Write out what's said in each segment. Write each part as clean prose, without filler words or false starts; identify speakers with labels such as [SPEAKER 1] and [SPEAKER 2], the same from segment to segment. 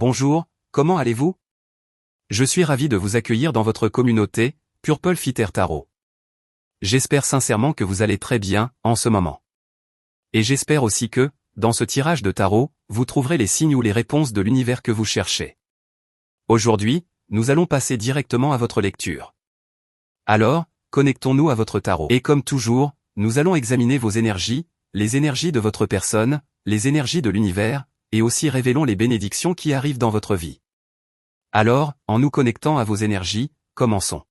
[SPEAKER 1] Bonjour, comment allez-vous? Je suis ravi de vous accueillir dans votre communauté, Purple Fitter Tarot. J'espère sincèrement que vous allez très bien, en ce moment. Et j'espère aussi que, dans ce tirage de tarot, vous trouverez les signes ou les réponses de l'univers que vous cherchez. Aujourd'hui, nous allons passer directement à votre lecture. Alors, connectons-nous à votre tarot. Et comme toujours, nous allons examiner vos énergies, les énergies de votre personne, les énergies de l'univers, et aussi révélons les bénédictions qui arrivent dans votre vie. Alors, en nous connectant à vos énergies, commençons.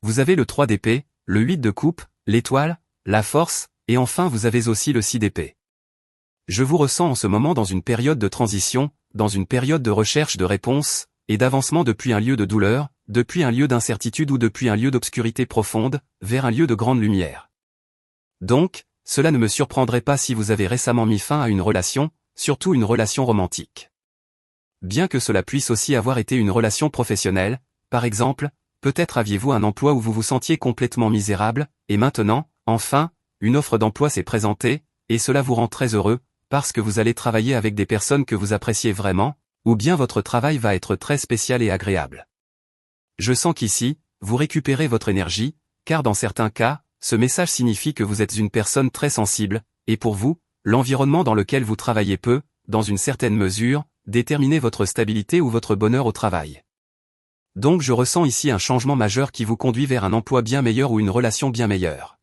[SPEAKER 1] Vous avez le 3 d'épée, le 8 de coupe, l'étoile, la force, et enfin vous avez aussi le 6 d'épée. Je vous ressens en ce moment dans une période de transition, dans une période de recherche de réponses, et d'avancement depuis un lieu de douleur, depuis un lieu d'incertitude ou depuis un lieu d'obscurité profonde, vers un lieu de grande lumière. Donc, cela ne me surprendrait pas si vous avez récemment mis fin à une relation, surtout une relation romantique. Bien que cela puisse aussi avoir été une relation professionnelle, par exemple, peut-être aviez-vous un emploi où vous vous sentiez complètement misérable, et maintenant, enfin, une offre d'emploi s'est présentée, et cela vous rend très heureux, parce que vous allez travailler avec des personnes que vous appréciez vraiment, ou bien votre travail va être très spécial et agréable. Je sens qu'ici, vous récupérez votre énergie, car dans certains cas, ce message signifie que vous êtes une personne très sensible, et pour vous, l'environnement dans lequel vous travaillez peut, dans une certaine mesure, déterminer votre stabilité ou votre bonheur au travail. Donc je ressens ici un changement majeur qui vous conduit vers un emploi bien meilleur ou une relation bien meilleure.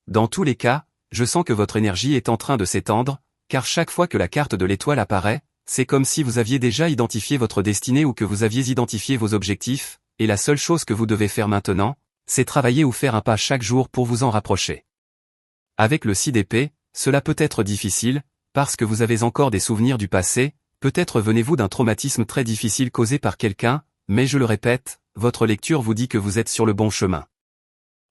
[SPEAKER 1] Dans tous les cas, je sens que votre énergie est en train de s'étendre, car chaque fois que la carte de l'étoile apparaît, c'est comme si vous aviez déjà identifié votre destinée ou que vous aviez identifié vos objectifs, et la seule chose que vous devez faire maintenant, c'est travailler ou faire un pas chaque jour pour vous en rapprocher. Avec le 6 d'épée, cela peut être difficile, parce que vous avez encore des souvenirs du passé, peut-être venez-vous d'un traumatisme très difficile causé par quelqu'un, mais je le répète, votre lecture vous dit que vous êtes sur le bon chemin.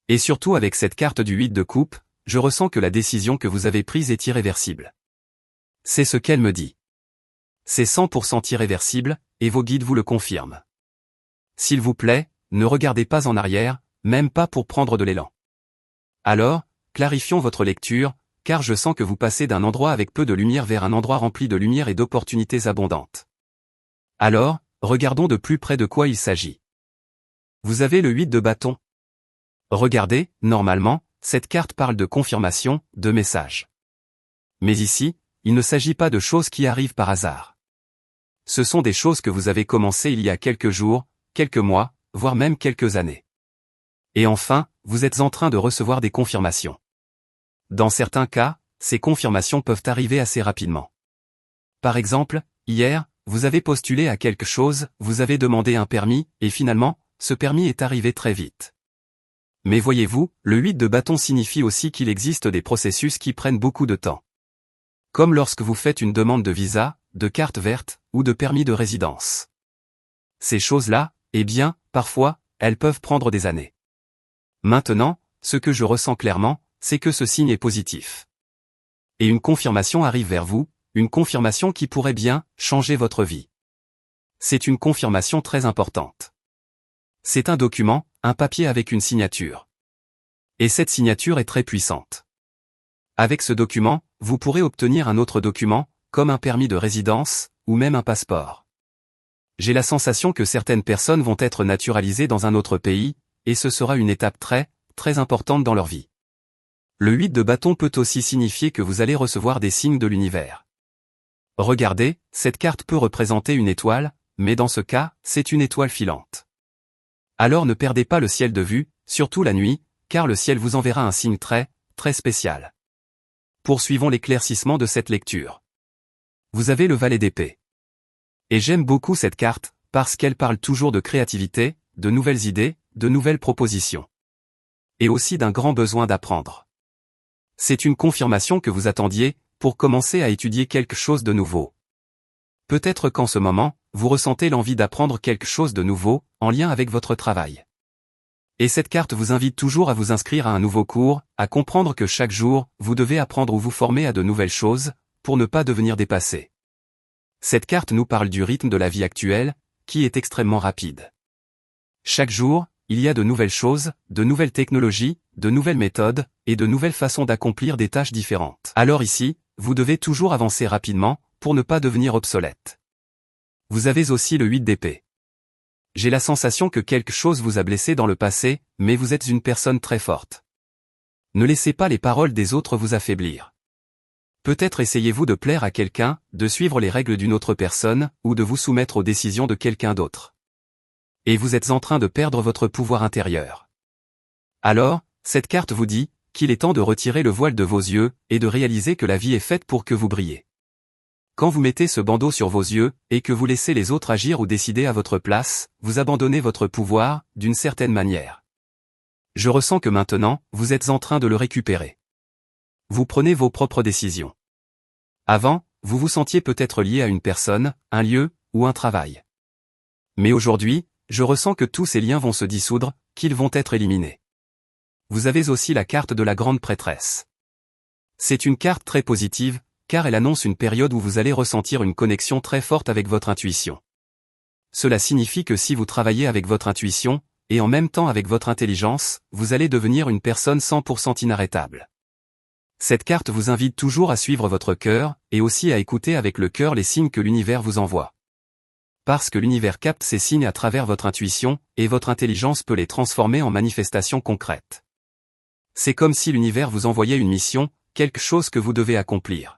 [SPEAKER 1] Et surtout avec cette carte du 8 de coupe, je ressens que la décision que vous avez prise est irréversible. C'est ce qu'elle me dit. C'est 100% irréversible, et vos guides vous le confirment. S'il vous plaît, ne regardez pas en arrière, même pas pour prendre de l'élan. Alors, clarifions votre lecture, car je sens que vous passez d'un endroit avec peu de lumière vers un endroit rempli de lumière et d'opportunités abondantes. Alors, regardons de plus près de quoi il s'agit. Vous avez le 8 de bâton. Regardez, normalement, cette carte parle de confirmation, de message. Mais ici, il ne s'agit pas de choses qui arrivent par hasard. Ce sont des choses que vous avez commencées il y a quelques jours, quelques mois, voire même quelques années. Et enfin, vous êtes en train de recevoir des confirmations. Dans certains cas, ces confirmations peuvent arriver assez rapidement. Par exemple, hier, vous avez postulé à quelque chose, vous avez demandé un permis, et finalement, ce permis est arrivé très vite. Mais voyez-vous, le 8 de bâton signifie aussi qu'il existe des processus qui prennent beaucoup de temps. Comme lorsque vous faites une demande de visa, de carte verte, ou de permis de résidence. Ces choses-là, eh bien, parfois, elles peuvent prendre des années. Maintenant, ce que je ressens clairement, c'est que ce signe est positif. Et une confirmation arrive vers vous, une confirmation qui pourrait bien changer votre vie. C'est une confirmation très importante. C'est un document, un papier avec une signature. Et cette signature est très puissante. Avec ce document, vous pourrez obtenir un autre document, comme un permis de résidence, ou même un passeport. J'ai la sensation que certaines personnes vont être naturalisées dans un autre pays, et ce sera une étape très, très importante dans leur vie. Le 8 de bâton peut aussi signifier que vous allez recevoir des signes de l'univers. Regardez, cette carte peut représenter une étoile, mais dans ce cas, c'est une étoile filante. Alors ne perdez pas le ciel de vue, surtout la nuit, car le ciel vous enverra un signe très, très spécial. Poursuivons l'éclaircissement de cette lecture. Vous avez le valet d'épée. Et j'aime beaucoup cette carte, parce qu'elle parle toujours de créativité, de nouvelles idées, de nouvelles propositions. Et aussi d'un grand besoin d'apprendre. C'est une confirmation que vous attendiez, pour commencer à étudier quelque chose de nouveau. Peut-être qu'en ce moment, vous ressentez l'envie d'apprendre quelque chose de nouveau, en lien avec votre travail. Et cette carte vous invite toujours à vous inscrire à un nouveau cours, à comprendre que chaque jour, vous devez apprendre ou vous former à de nouvelles choses, pour ne pas devenir dépassé. Cette carte nous parle du rythme de la vie actuelle, qui est extrêmement rapide. Chaque jour, il y a de nouvelles choses, de nouvelles technologies, de nouvelles méthodes, et de nouvelles façons d'accomplir des tâches différentes. Alors ici, vous devez toujours avancer rapidement, pour ne pas devenir obsolète. Vous avez aussi le 8 d'épée. J'ai la sensation que quelque chose vous a blessé dans le passé, mais vous êtes une personne très forte. Ne laissez pas les paroles des autres vous affaiblir. Peut-être essayez-vous de plaire à quelqu'un, de suivre les règles d'une autre personne, ou de vous soumettre aux décisions de quelqu'un d'autre. Et vous êtes en train de perdre votre pouvoir intérieur. Alors, cette carte vous dit qu'il est temps de retirer le voile de vos yeux, et de réaliser que la vie est faite pour que vous brillez. Quand vous mettez ce bandeau sur vos yeux, et que vous laissez les autres agir ou décider à votre place, vous abandonnez votre pouvoir, d'une certaine manière. Je ressens que maintenant, vous êtes en train de le récupérer. Vous prenez vos propres décisions. Avant, vous vous sentiez peut-être lié à une personne, un lieu, ou un travail. Mais aujourd'hui, je ressens que tous ces liens vont se dissoudre, qu'ils vont être éliminés. Vous avez aussi la carte de la grande prêtresse. C'est une carte très positive, car elle annonce une période où vous allez ressentir une connexion très forte avec votre intuition. Cela signifie que si vous travaillez avec votre intuition, et en même temps avec votre intelligence, vous allez devenir une personne 100% inarrêtable. Cette carte vous invite toujours à suivre votre cœur, et aussi à écouter avec le cœur les signes que l'univers vous envoie. Parce que l'univers capte ces signes à travers votre intuition, et votre intelligence peut les transformer en manifestations concrètes. C'est comme si l'univers vous envoyait une mission, quelque chose que vous devez accomplir.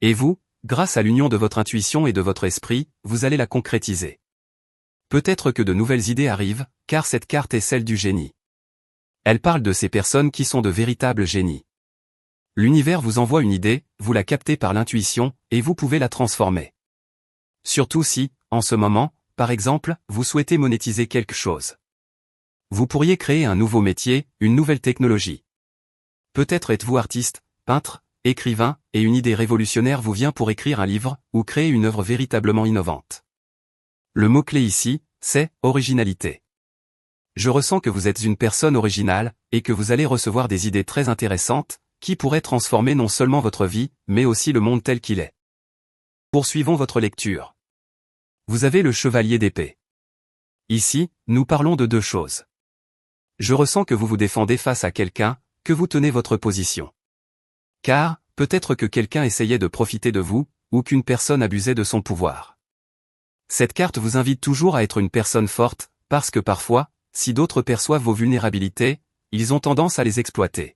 [SPEAKER 1] Et vous, grâce à l'union de votre intuition et de votre esprit, vous allez la concrétiser. Peut-être que de nouvelles idées arrivent, car cette carte est celle du génie. Elle parle de ces personnes qui sont de véritables génies. L'univers vous envoie une idée, vous la captez par l'intuition, et vous pouvez la transformer. Surtout si, en ce moment, par exemple, vous souhaitez monétiser quelque chose. Vous pourriez créer un nouveau métier, une nouvelle technologie. Peut-être êtes-vous artiste, peintre, écrivain, et une idée révolutionnaire vous vient pour écrire un livre, ou créer une œuvre véritablement innovante. Le mot-clé ici, c'est « originalité ». Je ressens que vous êtes une personne originale, et que vous allez recevoir des idées très intéressantes, qui pourraient transformer non seulement votre vie, mais aussi le monde tel qu'il est. Poursuivons votre lecture. Vous avez le chevalier d'épée. Ici, nous parlons de deux choses. Je ressens que vous vous défendez face à quelqu'un, que vous tenez votre position. Car, peut-être que quelqu'un essayait de profiter de vous, ou qu'une personne abusait de son pouvoir. Cette carte vous invite toujours à être une personne forte, parce que parfois, si d'autres perçoivent vos vulnérabilités, ils ont tendance à les exploiter.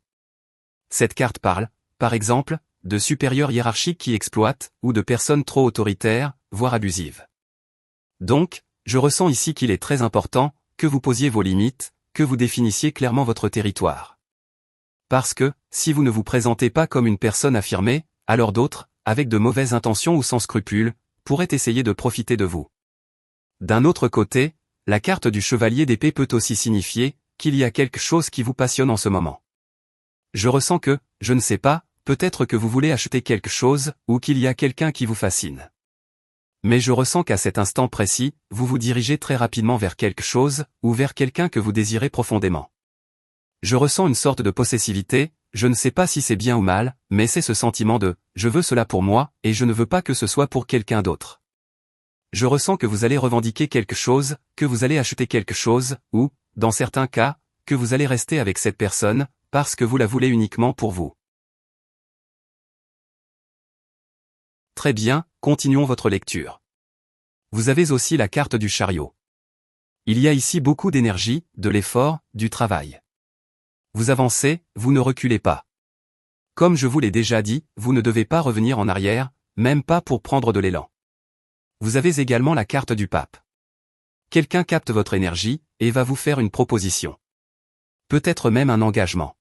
[SPEAKER 1] Cette carte parle, par exemple, de supérieurs hiérarchiques qui exploitent, ou de personnes trop autoritaires, voire abusives. Donc, je ressens ici qu'il est très important, que vous posiez vos limites, que vous définissiez clairement votre territoire. Parce que, si vous ne vous présentez pas comme une personne affirmée, alors d'autres, avec de mauvaises intentions ou sans scrupules, pourraient essayer de profiter de vous. D'un autre côté, la carte du chevalier d'épée peut aussi signifier qu'il y a quelque chose qui vous passionne en ce moment. Je ressens que, je ne sais pas, peut-être que vous voulez acheter quelque chose, ou qu'il y a quelqu'un qui vous fascine. Mais je ressens qu'à cet instant précis, vous vous dirigez très rapidement vers quelque chose, ou vers quelqu'un que vous désirez profondément. Je ressens une sorte de possessivité, je ne sais pas si c'est bien ou mal, mais c'est ce sentiment de « je veux cela pour moi, et je ne veux pas que ce soit pour quelqu'un d'autre ». Je ressens que vous allez revendiquer quelque chose, que vous allez acheter quelque chose, ou, dans certains cas, que vous allez rester avec cette personne, parce que vous la voulez uniquement pour vous. Très bien, continuons votre lecture. Vous avez aussi la carte du chariot. Il y a ici beaucoup d'énergie, de l'effort, du travail. Vous avancez, vous ne reculez pas. Comme je vous l'ai déjà dit, vous ne devez pas revenir en arrière, même pas pour prendre de l'élan. Vous avez également la carte du pape. Quelqu'un capte votre énergie, et va vous faire une proposition. Peut-être même un engagement.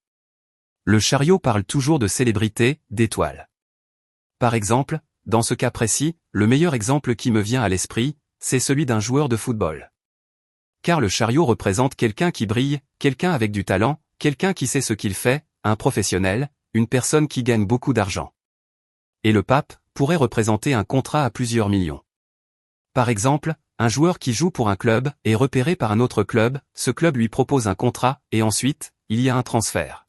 [SPEAKER 1] Le chariot parle toujours de célébrité, d'étoiles. Par exemple, dans ce cas précis, le meilleur exemple qui me vient à l'esprit, c'est celui d'un joueur de football. Car le chariot représente quelqu'un qui brille, quelqu'un avec du talent, quelqu'un qui sait ce qu'il fait, un professionnel, une personne qui gagne beaucoup d'argent. Et le pape pourrait représenter un contrat à plusieurs millions. Par exemple, un joueur qui joue pour un club est repéré par un autre club, ce club lui propose un contrat, et ensuite, il y a un transfert.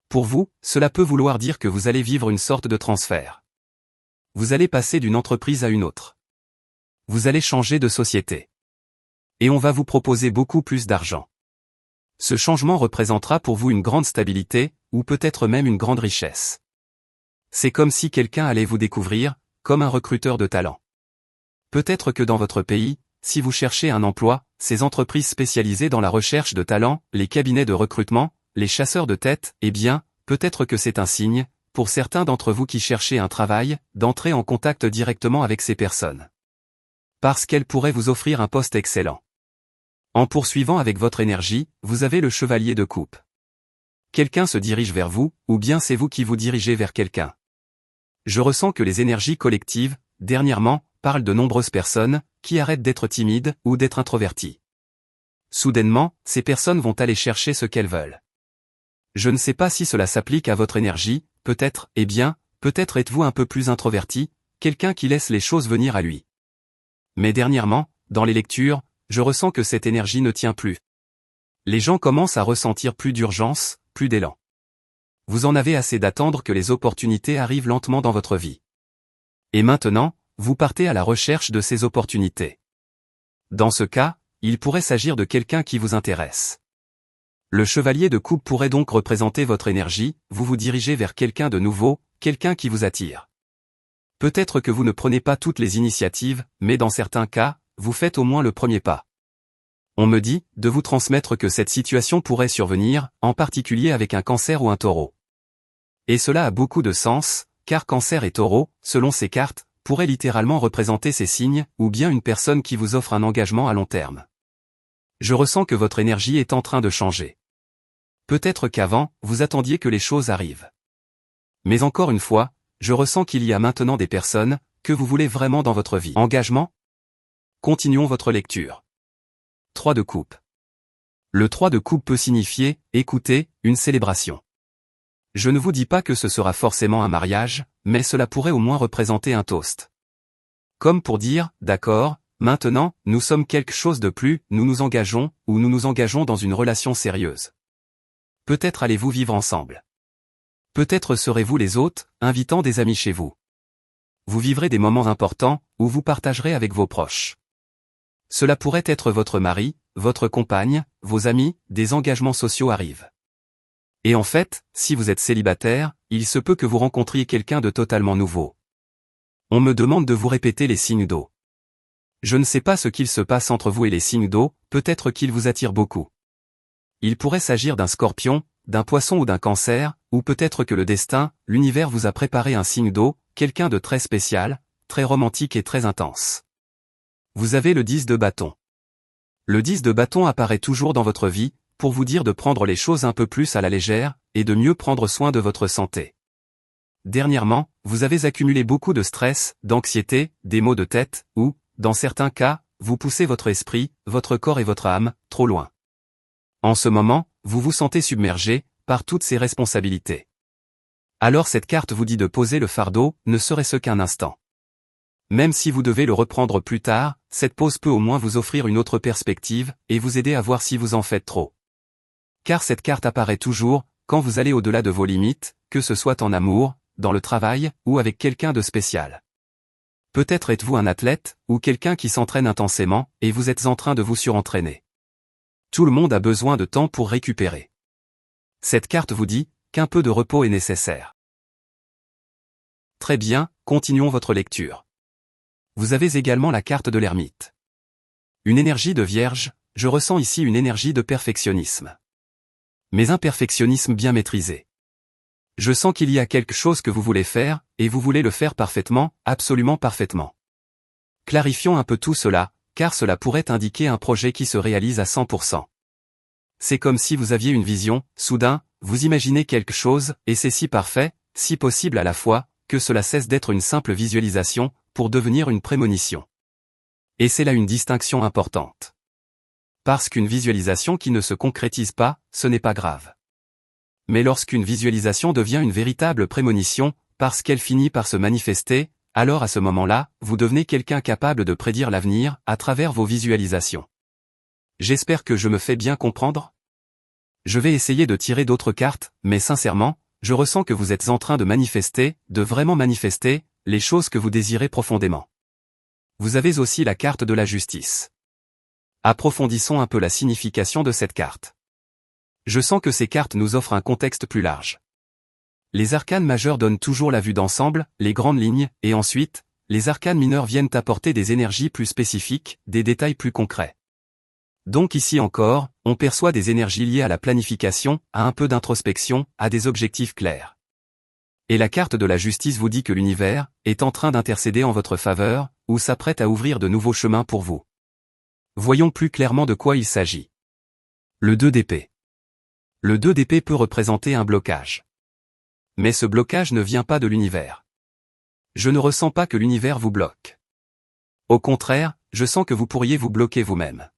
[SPEAKER 1] Pour vous, cela peut vouloir dire que vous allez vivre une sorte de transfert. Vous allez passer d'une entreprise à une autre. Vous allez changer de société. Et on va vous proposer beaucoup plus d'argent. Ce changement représentera pour vous une grande stabilité, ou peut-être même une grande richesse. C'est comme si quelqu'un allait vous découvrir, comme un recruteur de talent. Peut-être que dans votre pays, si vous cherchez un emploi, ces entreprises spécialisées dans la recherche de talents, les cabinets de recrutement, les chasseurs de tête, eh bien, peut-être que c'est un signe, pour certains d'entre vous qui cherchez un travail, d'entrer en contact directement avec ces personnes. Parce qu'elles pourraient vous offrir un poste excellent. En poursuivant avec votre énergie, vous avez le chevalier de coupe. Quelqu'un se dirige vers vous, ou bien c'est vous qui vous dirigez vers quelqu'un. Je ressens que les énergies collectives, dernièrement, parlent de nombreuses personnes, qui arrêtent d'être timides ou d'être introverties. Soudainement, ces personnes vont aller chercher ce qu'elles veulent. Je ne sais pas si cela s'applique à votre énergie, peut-être, eh bien, peut-être êtes-vous un peu plus introverti, quelqu'un qui laisse les choses venir à lui. Mais dernièrement, dans les lectures, je ressens que cette énergie ne tient plus. Les gens commencent à ressentir plus d'urgence, plus d'élan. Vous en avez assez d'attendre que les opportunités arrivent lentement dans votre vie. Et maintenant, vous partez à la recherche de ces opportunités. Dans ce cas, il pourrait s'agir de quelqu'un qui vous intéresse. Le chevalier de coupe pourrait donc représenter votre énergie, vous vous dirigez vers quelqu'un de nouveau, quelqu'un qui vous attire. Peut-être que vous ne prenez pas toutes les initiatives, mais dans certains cas, vous faites au moins le premier pas. On me dit, de vous transmettre que cette situation pourrait survenir, en particulier avec un cancer ou un taureau. Et cela a beaucoup de sens, car cancer et taureau, selon ces cartes, pourraient littéralement représenter ces signes, ou bien une personne qui vous offre un engagement à long terme. Je ressens que votre énergie est en train de changer. Peut-être qu'avant, vous attendiez que les choses arrivent. Mais encore une fois, je ressens qu'il y a maintenant des personnes, que vous voulez vraiment dans votre vie. Engagement ? Continuons votre lecture. 3 de coupe. Le 3 de coupe peut signifier, écoutez, une célébration. Je ne vous dis pas que ce sera forcément un mariage, mais cela pourrait au moins représenter un toast. Comme pour dire, d'accord, maintenant, nous sommes quelque chose de plus, nous nous engageons, ou nous nous engageons dans une relation sérieuse. Peut-être allez-vous vivre ensemble. Peut-être serez-vous les hôtes, invitant des amis chez vous. Vous vivrez des moments importants, où vous partagerez avec vos proches. Cela pourrait être votre mari, votre compagne, vos amis, des engagements sociaux arrivent. Et en fait, si vous êtes célibataire, il se peut que vous rencontriez quelqu'un de totalement nouveau. On me demande de vous répéter les signes d'eau. Je ne sais pas ce qu'il se passe entre vous et les signes d'eau, peut-être qu'ils vous attirent beaucoup. Il pourrait s'agir d'un scorpion, d'un poisson ou d'un cancer, ou peut-être que le destin, l'univers vous a préparé un signe d'eau, quelqu'un de très spécial, très romantique et très intense. Vous avez le 10 de bâton. Le 10 de bâton apparaît toujours dans votre vie, pour vous dire de prendre les choses un peu plus à la légère, et de mieux prendre soin de votre santé. Dernièrement, vous avez accumulé beaucoup de stress, d'anxiété, des maux de tête, ou, dans certains cas, vous poussez votre esprit, votre corps et votre âme, trop loin. En ce moment, vous vous sentez submergé, par toutes ces responsabilités. Alors cette carte vous dit de poser le fardeau, ne serait-ce qu'un instant. Même si vous devez le reprendre plus tard, cette pause peut au moins vous offrir une autre perspective, et vous aider à voir si vous en faites trop. Car cette carte apparaît toujours, quand vous allez au-delà de vos limites, que ce soit en amour, dans le travail, ou avec quelqu'un de spécial. Peut-être êtes-vous un athlète, ou quelqu'un qui s'entraîne intensément, et vous êtes en train de vous surentraîner. Tout le monde a besoin de temps pour récupérer. Cette carte vous dit qu'un peu de repos est nécessaire. Très bien, continuons votre lecture. Vous avez également la carte de l'ermite. Une énergie de vierge, je ressens ici une énergie de perfectionnisme. Mais un perfectionnisme bien maîtrisé. Je sens qu'il y a quelque chose que vous voulez faire, et vous voulez le faire parfaitement, absolument parfaitement. Clarifions un peu tout cela, car cela pourrait indiquer un projet qui se réalise à 100%. C'est comme si vous aviez une vision, soudain, vous imaginez quelque chose, et c'est si parfait, si possible à la fois, que cela cesse d'être une simple visualisation, pour devenir une prémonition. Et c'est là une distinction importante. Parce qu'une visualisation qui ne se concrétise pas, ce n'est pas grave. Mais lorsqu'une visualisation devient une véritable prémonition, parce qu'elle finit par se manifester, alors à ce moment-là, vous devenez quelqu'un capable de prédire l'avenir, à travers vos visualisations. J'espère que je me fais bien comprendre. Je vais essayer de tirer d'autres cartes, mais sincèrement, je ressens que vous êtes en train de manifester, de vraiment manifester, les choses que vous désirez profondément. Vous avez aussi la carte de la justice. Approfondissons un peu la signification de cette carte. Je sens que ces cartes nous offrent un contexte plus large. Les arcanes majeures donnent toujours la vue d'ensemble, les grandes lignes, et ensuite, les arcanes mineurs viennent apporter des énergies plus spécifiques, des détails plus concrets. Donc ici encore, on perçoit des énergies liées à la planification, à un peu d'introspection, à des objectifs clairs. Et la carte de la justice vous dit que l'univers est en train d'intercéder en votre faveur, ou s'apprête à ouvrir de nouveaux chemins pour vous. Voyons plus clairement de quoi il s'agit. Le 2 d'épée. Le 2 d'épée peut représenter un blocage. Mais ce blocage ne vient pas de l'univers. Je ne ressens pas que l'univers vous bloque. Au contraire, je sens que vous pourriez vous bloquer vous-même.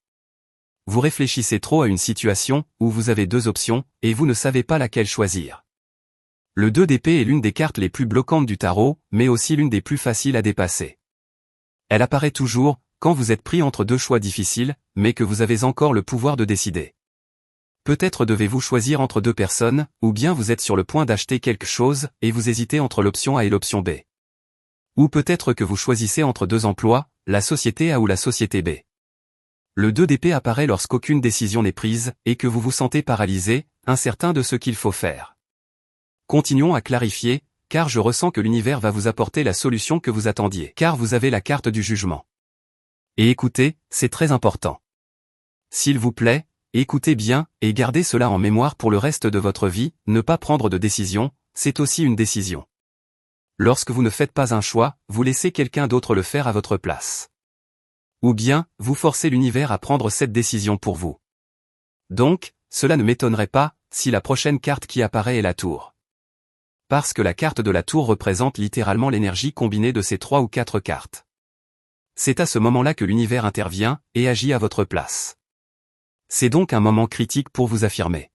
[SPEAKER 1] Vous réfléchissez trop à une situation où vous avez deux options, et vous ne savez pas laquelle choisir. Le 2 d'épée est l'une des cartes les plus bloquantes du tarot, mais aussi l'une des plus faciles à dépasser. Elle apparaît toujours, quand vous êtes pris entre deux choix difficiles, mais que vous avez encore le pouvoir de décider. Peut-être devez-vous choisir entre deux personnes, ou bien vous êtes sur le point d'acheter quelque chose, et vous hésitez entre l'option A et l'option B. Ou peut-être que vous choisissez entre deux emplois, la société A ou la société B. Le 2 d'épée apparaît lorsqu'aucune décision n'est prise, et que vous vous sentez paralysé, incertain de ce qu'il faut faire. Continuons à clarifier, car je ressens que l'univers va vous apporter la solution que vous attendiez, car vous avez la carte du jugement. Et écoutez, c'est très important. S'il vous plaît, écoutez bien, et gardez cela en mémoire pour le reste de votre vie, ne pas prendre de décision, c'est aussi une décision. Lorsque vous ne faites pas un choix, vous laissez quelqu'un d'autre le faire à votre place. Ou bien, vous forcez l'univers à prendre cette décision pour vous. Donc, cela ne m'étonnerait pas, si la prochaine carte qui apparaît est la tour. Parce que la carte de la tour représente littéralement l'énergie combinée de ces 3 ou 4 cartes. C'est à ce moment-là que l'univers intervient, et agit à votre place. C'est donc un moment critique pour vous affirmer.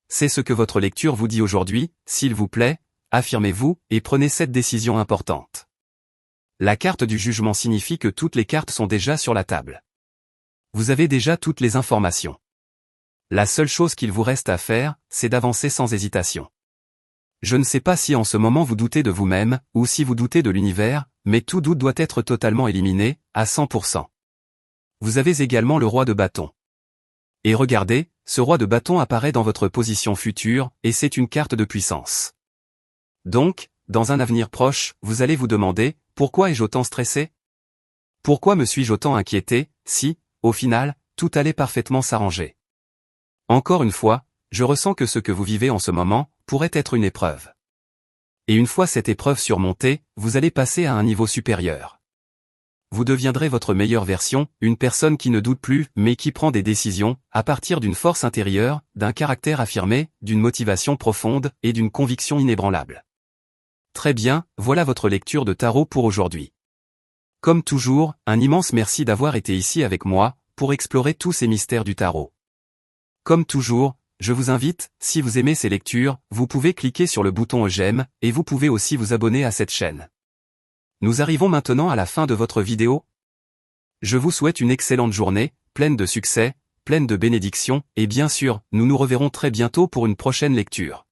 [SPEAKER 1] C'est ce que votre lecture vous dit aujourd'hui, s'il vous plaît, affirmez-vous, et prenez cette décision importante. La carte du jugement signifie que toutes les cartes sont déjà sur la table. Vous avez déjà toutes les informations. La seule chose qu'il vous reste à faire, c'est d'avancer sans hésitation. Je ne sais pas si en ce moment vous doutez de vous-même, ou si vous doutez de l'univers, mais tout doute doit être totalement éliminé, à 100%. Vous avez également le roi de bâton. Et regardez, ce roi de bâton apparaît dans votre position future, et c'est une carte de puissance. Donc, dans un avenir proche, vous allez vous demander, pourquoi ai-je autant stressé? Pourquoi me suis-je autant inquiété, si, au final, tout allait parfaitement s'arranger? Encore une fois, je ressens que ce que vous vivez en ce moment, pourrait être une épreuve. Et une fois cette épreuve surmontée, vous allez passer à un niveau supérieur. Vous deviendrez votre meilleure version, une personne qui ne doute plus, mais qui prend des décisions, à partir d'une force intérieure, d'un caractère affirmé, d'une motivation profonde, et d'une conviction inébranlable. Très bien, voilà votre lecture de tarot pour aujourd'hui. Comme toujours, un immense merci d'avoir été ici avec moi, pour explorer tous ces mystères du tarot. Comme toujours, je vous invite, si vous aimez ces lectures, vous pouvez cliquer sur le bouton j'aime, et vous pouvez aussi vous abonner à cette chaîne. Nous arrivons maintenant à la fin de votre vidéo. Je vous souhaite une excellente journée, pleine de succès, pleine de bénédictions, et bien sûr, nous nous reverrons très bientôt pour une prochaine lecture.